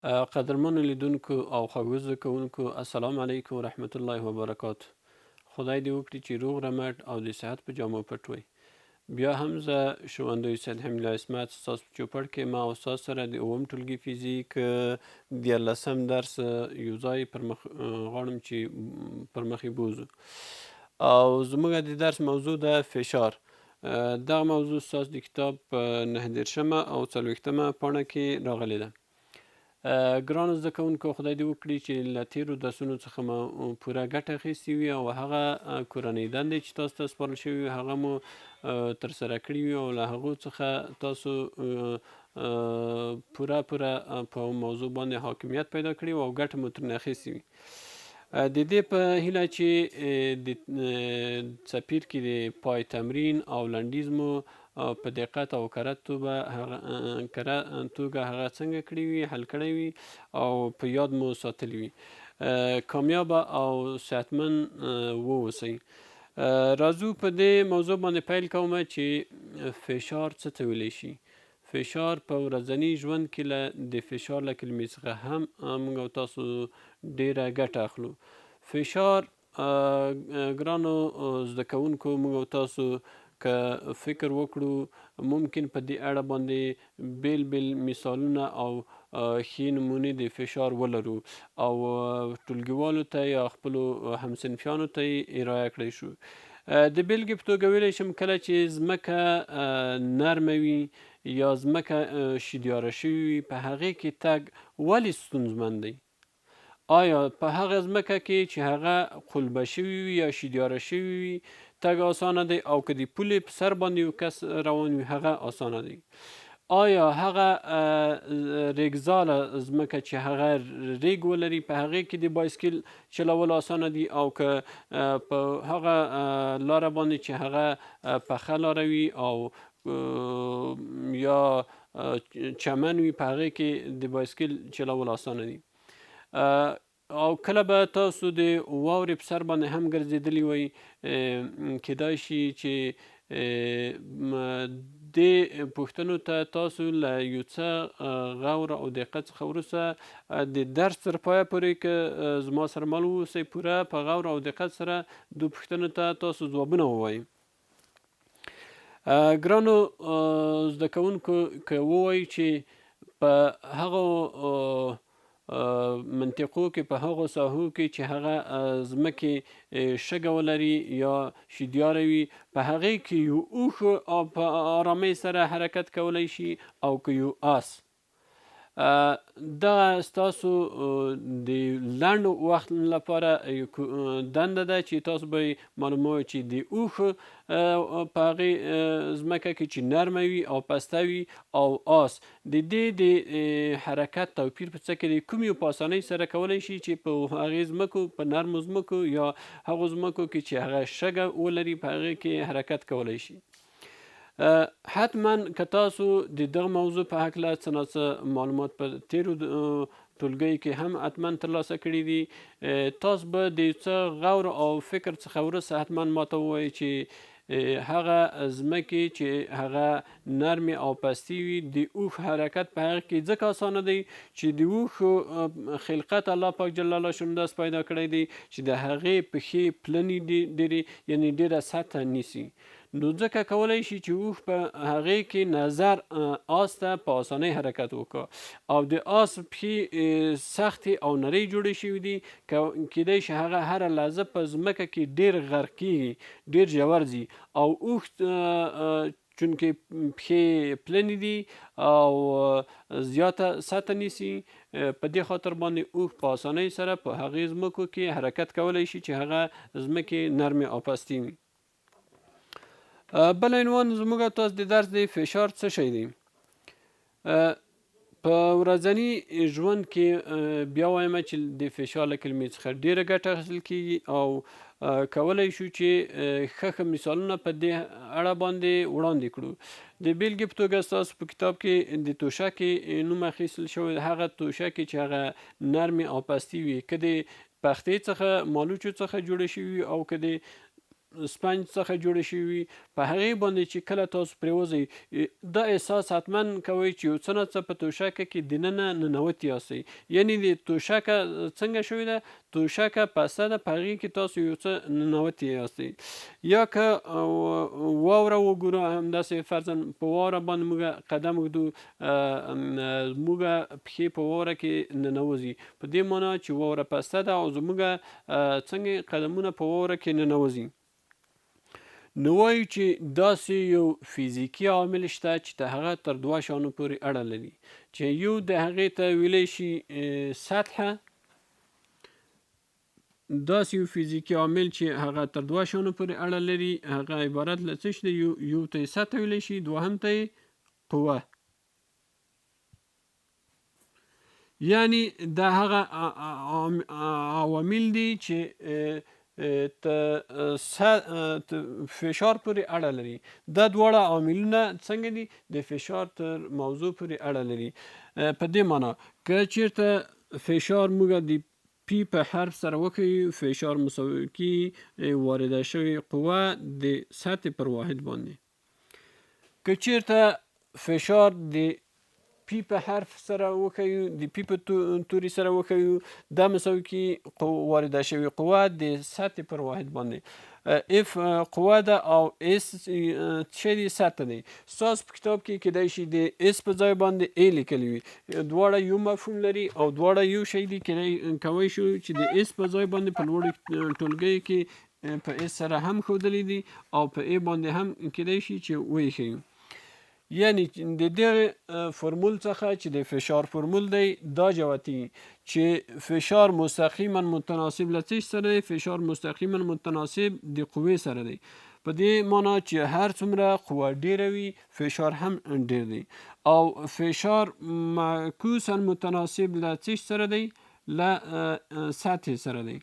قدرمنو لیدونکو او خوږو زده کوونکو السلام علیکم ورحمت الله وبرکاتو. خدای دې وکړي چې روغ رمټ او د صحت په جامو پټ وئ. بیا هم زه ښوونځی سید حمید عصمت ستاسو په چوپړ کې ما او ستاسو سره د اووم ټولګي فزیک دیارلسم درس یو ځای پر مخ غواړم چې پر مخ یې بوځو. او زموږ د درس موضوع ده فشار. دغه موضوع ستاسو د کتاب په 9 او 40 پاڼه کې راغلې ده. ګرانو زده کوونکو، خدای دې وکړي چې له تېرو درسونو څخه مو پوره ګټه اخیستې وي او هغه کورنۍ دندې چې تاسو ته سپارل شوي وي هغه مو ترسره کړي وي او له هغو څخه تاسو پوره په موضوع باندې حاکمیت پیدا کړي او ګټه مو ترې اخیستې وي. د دې په هیله چې د څپرکي کې د پای تمرین او لنډیز مو په دقت او کره توګه هغه څنګه کړي وي، حل کړی وي او په یاد مو ساتلی وي. کامیابه او صحتمند واوسئ. راځو په دې موضوع باندې پیل کوم چې فشار څه ته ویلی شي. فشار په ورځني ژوند کې د فشار له کلمې څخه هم موږ او تاسو ډیره ګټه اخلو. فشار ګرانو زده کوونکو، موږ او تاسو که فکر وکړو ممکن په دې اړه باندې بیل مثالونه او ښې نمونې د فشار ولرو او ټولګیوالو ته یا خپلو همصنفیانو ته یې ارایه کړی شو. د بیلګې په توګه ویلی شم کله چې ځمکه نرمه وي یا ځمکه شیدیاره شوې وي په هغې کې تګ ولې ستونزمن دی؟ آیا په هغه ځمکه کې چې هغه قلبه شوې وي یا شیدیاره شوې وي تګ اسانه دی او که د پولې په سر باندې یو کس روان وي هغه اسانه دی؟ آیا هغه ریګزاله ځمکه چې هغه ریګ ولري په هغې کې د بایسکل چلول اسانه دي او که په هغه لاره باندې چې هغه پخه لاره وي او یا چمن وي په هغې کې د بایسکل چلول اسانه دي؟ او کله به تاسو د واورې په سر باندې هم ګرځېدلي وئ، کیدای شي چې دې پوښتنو ته تاسو له یو څه غور او دقت څخه وروسته د درس تر پایه پورې که زما سره مل واوسئ پوره په غور او دقت سره دو پوښتنو ته تاسو ځوابونه ووایئ. ګرانو زده کوونکو، که ووایو چې په هغو منطقو کې په هغو ساحو کې چې هغه ځمکې شګه ولري یا شیدیاره وي په هغې کې یو اوښ په آرامۍ سره حرکت کولی شي او که یو آس. دغه ستاسو د لنډ وخت لپاره دنده ده چې تاسو به معلوموئ چې د اوښ په هغې ځمکه کې چې نرمه وي او پسته وي او آس د دې د حرکت توپیر په څه کې دی، کوم یو په اسانۍ سره کولی شي چې په هغې ځمکو په نرمو ځمکو یا هغو ځمکو کې چې هغه شګه ولري په هغې کې حرکت کولی شي. حتما که تاسو د دغه موضوع په هکله څه ناڅه معلومات په تیرو ټولګیو کې هم حتما ترلاسه کړي دي، تاسو به د څه غور او فکر څخه وروسته حتما ماته ووایئ چې هغه ځمکې چې هغه نرمې او پستې وي د اوښ حرکت په هغه کې ځکه اسانه دی چې د اوښ خلقت الله پاک جل الله شانه داسې پیدا کړی دی چې د هغې پښې پلنې دي ډېرې، یعنې ډېره سطحه نیسي. نو ځکه کولی شي چې اوښ په هغې کې نظر آس ته په اسانۍ حرکت وکړه او د آس پښې سختې او نرۍ جوړې شوي دي، کیدای شي هغه هره لحظه په ځمکه کې ډېر غرق کېږي، ډېر ژور ځي او اوښ چونکې پښې پلنې دي او زیاته سطحه نیسي، په دې خاطر باندې اوښ په اسانۍ سره په هغې ځمکو کې حرکت کولی شي چې هغه ځمکې نرمې او پستې وي. بل عنوان زموږ تاسو د درس د فشار څه شی دی. په ورځني ژوند کې بیا وایم چې د فشار له کلمې څخه ډېره ګټه اخیستل کېږي او کولی شو چې ښه مثالونه په دې اړه باندې وړاندې کړو. د بیلګې په توګه ستاسو په کتاب کې د توشکې نوم اخیستل شوی، هغه توشکې چې هغه نرمې او پستې وي، که د پختې څخه مالوچو څخه جوړې شوي او که د سپنج څخه جوړې شوي وي، په هغې باندې چې کله تاسو پرېوځئ دا احساس حتما کوئ چې یو څه نه څه په توشکه کې دننه ننوتي یاستئ. یعنې د توشکه څنګه شوې ده، توشکه پسته ده، په هغې کې تاسو یو څه ننوتي یاستئ. یا که واوره وګورو، همداسې فرضاً په واوره باندې موږ قدم ږدو، موږ پښې په واوره کې ننوځي، په دې معنا چې واوره پسته ده او زموږ څنګه قدمونه په واوره کې ننوځي. نو وایو چې داسې یو فزیکي عامل شته چې د هغه تر 2 شیانو پورې اړه لري، چې یو د هغې ته ویلی شي سطحه. داسې یو فزیکي عامل چې هغه تر 2 شیانو پورې اړه لري، هغه عبارت له څه شي دی، یو ته یې سطحه ویلی شي، دوهم ته یې قوه. یعنې دا هغه عوامل دي چې فشار پورې اړه لري. دا دواړه عاملونه څنګه دي، د فشار تر موضوع پورې اړه لري. په دې معنا که چیرته فشار موږ د پی په حرف سره وښیو، فشار مساوي کیږي وارده شوې قوه د سطح پر واحد باندې. که چیرته فشار د پی په حرف سره وښیو، د پی په توري سره وښیو، دا مساوي کیږي وارده شوې قوه د سطح پر واحد باندې. اف قوه ده او اس څه دی، سطح دی. ستاسو په کتاب کې کیدای شي د اس په ځای باندې ای لیکلی وي، دواړه یو مفهوم لري او دواړه یو شی دي. کولی شو چې د اس په ځای باندې په لوړ ټولګي کې په اس سره هم ښودلی دي او په ای باندې هم کیدای شي چې ویښیو. یعنی د دغه فرمول څخه چې د فشار فرمول دی، دا جوتي چې فشار مستقیما متناسب له څه سره دی، فشار مستقیما متناسب د قوې سره دی. په دې معنا چې هر څومره قوه ډیره وي، فشار هم ډیر دی. او فشار معکوسا متناسب له څه سره دی، له سطح سره دی.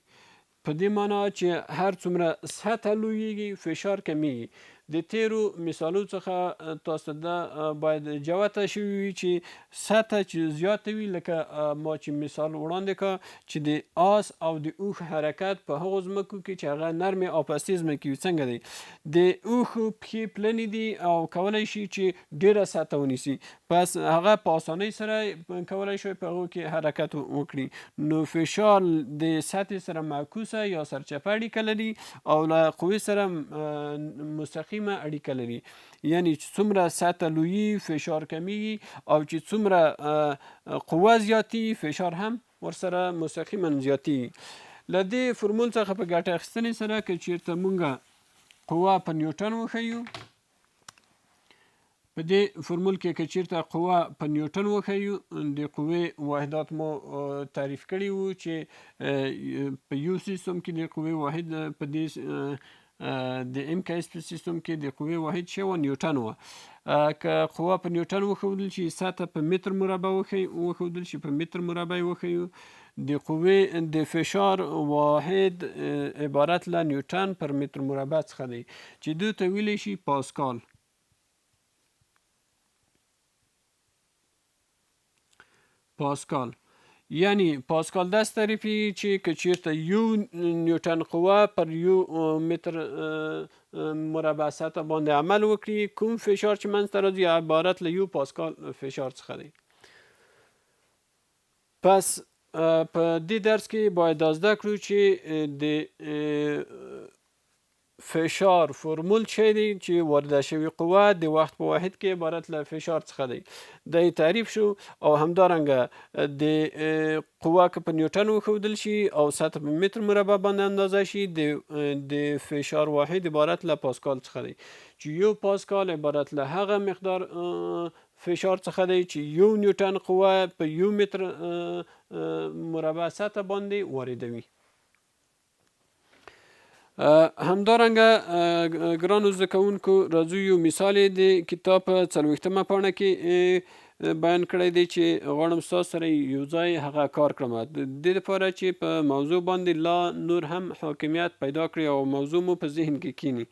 په دې معنا چې هر څومره سطح لویږي، فشار کمیږي. د تیرو مثالو څخه تاسو ته باید جوته شوي وي چې سطح چې زیاته وي، لکه ما چې مثال وړاندې کړ چې د آس او د اوښ حرکت په هغو ځمکو کې چې هغه نرمې او پستې ځمکې وي، څنګه دی، د اوښ پښې پلنې دي او کولی شي چې ډیره سطح ونیسي، پس هغه په اسانۍ سره کولی شي په هغو کې حرکت وکړي. نو فشار د سطح سره معکوسه یا سرچپه اړیکه لري او له قوې سره مستقیم اړیکه لري. یعنی چې څومره سطح لویي، فشار کمیږي، او چې څومره قوه زیاتی، فشار هم ورسره مستقیما زیاتی. له دې فرمول څخه په ګټه اخیستنې سره که چیرته مونږ قوه په نیوټن وښیو، په دې فرمول کې که چیرته قوه په نیوټن وښیو، د قوې واحدات مو تعریف کړي وو چې په یو سیستم کې د قوې واحد، په دې د ام کیس په سیستم کې د قوې واحد څه و، نیوټن و. که قوه په نیوټن وښودل شي، سطح په متر مربع وښودل شي، په متر مربع وښیو، د قوې د فشار واحد عبارت له نیوټن پر متر مربع څخه دی، چې دوی ته ویلی شي پاسکال. پاسکال یعنی پاسکال داسې تعریفي چې که چیرته یو نیوټن قوه پر یو متر مربع سطح باندې عمل وکړي، کوم فشار چې منځته راځي عبارت له یو پاسکال فشار څخه دی. پس په دې درس کې باید دا زده کړو چې د فشار فرمول چی دی، چې وارده شوی قوه د وخت په واحد کې عبارت له فشار څخه دی. دا تعریف شو. او همدارنګه د قوه که په نیوټن وښودل شي او سطح په متر مربع باندې اندازه شي، د فشار واحد عبارت له پاسکال څخه دی، چې یو پاسکال عبارت له هغه مقدار فشار څخه دی چې یو نیوټن قوه په یو متر مربع سطح باندې واردوي. همدارنګه ګرانو زده کوونکو، راځو یو مثال د کتاب په 40مه پاڼه کې بیان کړی دی چې غواړم ستاسو سره یو ځای هغه کار کړم، د دې لپاره چې په موضوع باندې لا نور هم حاکمیت پیدا کړي او موضوع مو په ذهن کې کینی.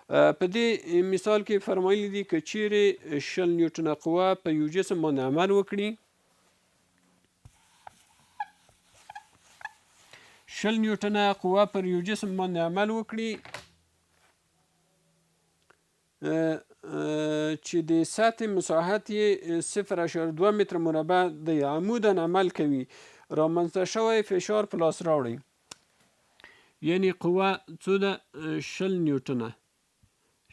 په دې مثال کې فرمایلی دي که چیرې 20 نیوټنه قوه په یو جسم باندې عمل وکړي، 20 نیوټنه قوه پر یو جسم باندې عمل وکړي، چې د سطح مساحت یې 0.2 متر مربع دی عموداً عمل کوي. رامنځته شوی فشار په لاس راوړئ. یعنی قوه څو ده؟ 20 نیوټنه.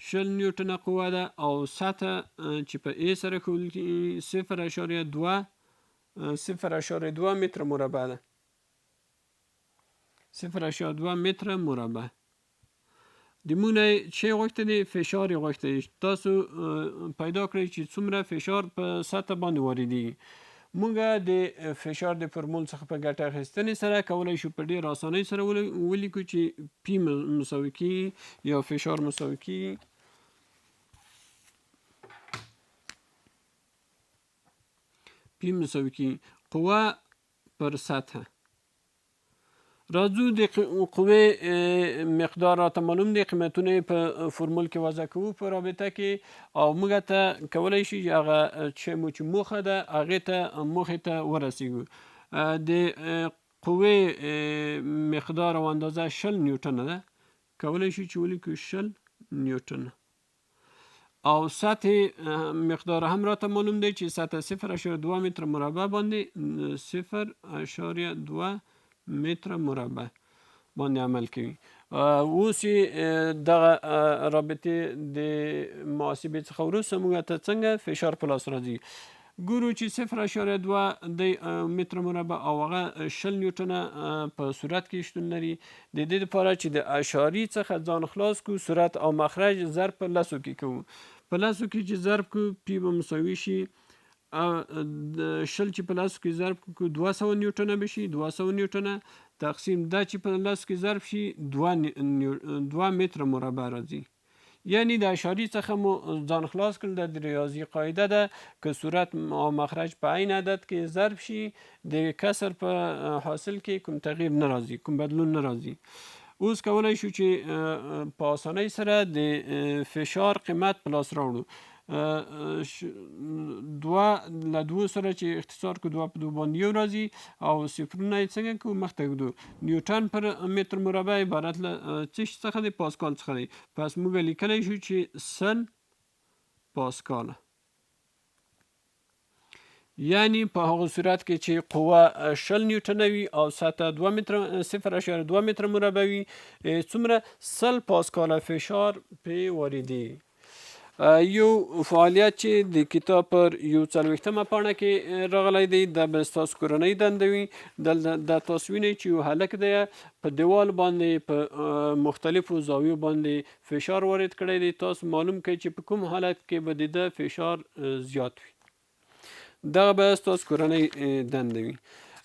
20 نیوټنه قوه ده او سطح چې په ای سره ښودل کېږي 0.2 متر مربع ده. 0.2 متر مربع. د مونږ نه چې غوښته دی فشار یې غوښته دی. تاسو پیدا کړئ چې څومره فشار په سطح باندې واردېږي. مونږ د فشار د فرمول څخه په ګټه اخیستنې سره کولی شو په ډېر اسانۍ سره ولیکو چې پی مساوي کېږي یا فشار مساوي کېږي پی مساوي کېږي قوه پر سطح. راځو د قوې مقدار راته معلوم دی، قیمتونه یې په فرمول کې وضع کوو په رابطه کې او موږ ته کولی شي هغه چې موخه ده هغې ته موخې ته ورسیږو. د قوې مقدار او اندازه 20 نیوټنه ده. کولی شو چې ولیکو 20 نیوټنه. او سطح مقدار هم راته معلوم دی چې سطح 0.2 متر مربع باندې 0.2 متر مربع باندې عمل کوي. اوس یې دغه رابطې د محاسبې څخه وروسته موږ ته څنګه فشار په لاس راځي. ګورو چې 0.2 د متر مربع او هغه 20 نیوټنه په صورت کې شتون لري. د دې لپاره چې د اشاري څخه ځان خلاص کو، صورت او مخرج ضرب په لسو کې کوو. په لسو کې چې ضرب کو پی به مساوي شي 20 چې په لسو کې ضرب کو 200 نیوټنه به شي. 200 نیوټنه تقسیم دا چې په لسو کې ضرب شي 2 متر مربع راځي. یعنی د اشاري څخه مو ځان خلاص کړل. د ریاضي قاعده ده که صورت او مخرج په عین عدد کې ضرب شي د کسر په حاصل کې کوم تغییر نه راځي، کوم بدلون نه راځي. اوس کولی شو چې په اسانۍ سره د فشار قیمت په لاس راوړو. 2 له 2 سره چې اختصار کو 2 په 2 باندې یو راځي او صفرونه یې څنګه کو مخته ږدو. نیوټن پر متر مربع عبارت له څه شي څخه دی؟ پاسکال څخه دی. پس موږ لیکلی شو چې 100 پاسکال. یعنی په هغه صورت کې چې قوه 20 نیوټنه وي او سطح 0.2 متر مربع وي څومره 100 پاسکال فشار پې واردېږي. یو فعالیت چې د کتاب پر 41مه پاڼه کې راغلی دی دا به ستاسو کورنۍ دنده وي. دا تاسو وینئ چې یو هلک دی په دیوال باندې په مختلفو زاویو باندې فشار وارد کړی دی. تاسو معلوم کړئ چې په کوم حالت کې به د ده فشار زیات وي. دغه به ستاسو کورنۍ دنده وي.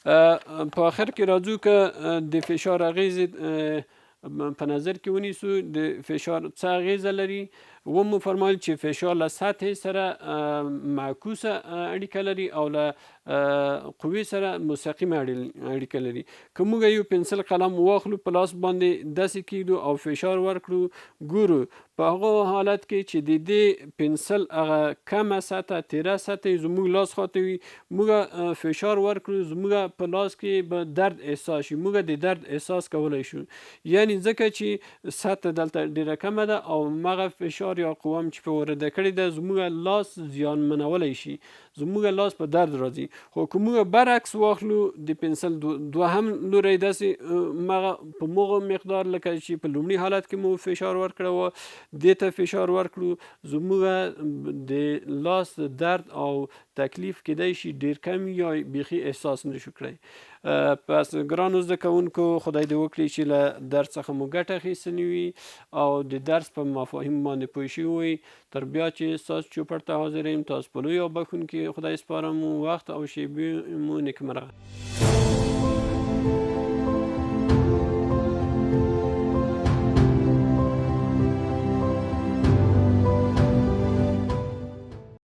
په آخر کې راځو که د فشار اغیزې په نظر کې ونیسو. د فشار څه اغیزه لري؟ ومو فرمایل چې فشار له سطح سره معکوسه اړیکه لري او له قوې سره مستقیمه اړیکه لري. که موږ یو پنسل قلم واخلو په لاس باندې داسې کیږدو او فشار ورکړو ګورو په هغه حالت کې چې د دې پنسل هغه کمه سطح تیره سطح زموږ لاس خواته وي موږ فشار ورکړو زموږ په لاس کې به درد احساس شي. موږ د درد احساس کولی شو. یعنی ځکه چې سطح دلته ډیره کمه ده او مغه فشار یا قوه چې په ورده کړې ده زموږ لاس زیانمنولی شي، زموږ لاس په درد راځي. خو که موږ برعکس واخلو د پنسل دوهم لوری داسې مغه په مغه مقدار لکه چې په لومړي حالت کې مو فشار ورکړی و دې ته فشار ورکړو زموږ د لاس درد او تکلیف کیدای شي ډیر کم یا بیخي احساس نشو کړی. پس ګرانو زده کوونکو خدای دې وکړي چې له درس څخه مو ګټه اخیستنې وي او د درس په مفاهیمو باندې پوه شوي وئ. تر بیا چې ستاسو چوپړ ته حاضر یم تاسو په لوی او بخښونکي خدای سپارم. وخت او شیبې مو نیکمرغه.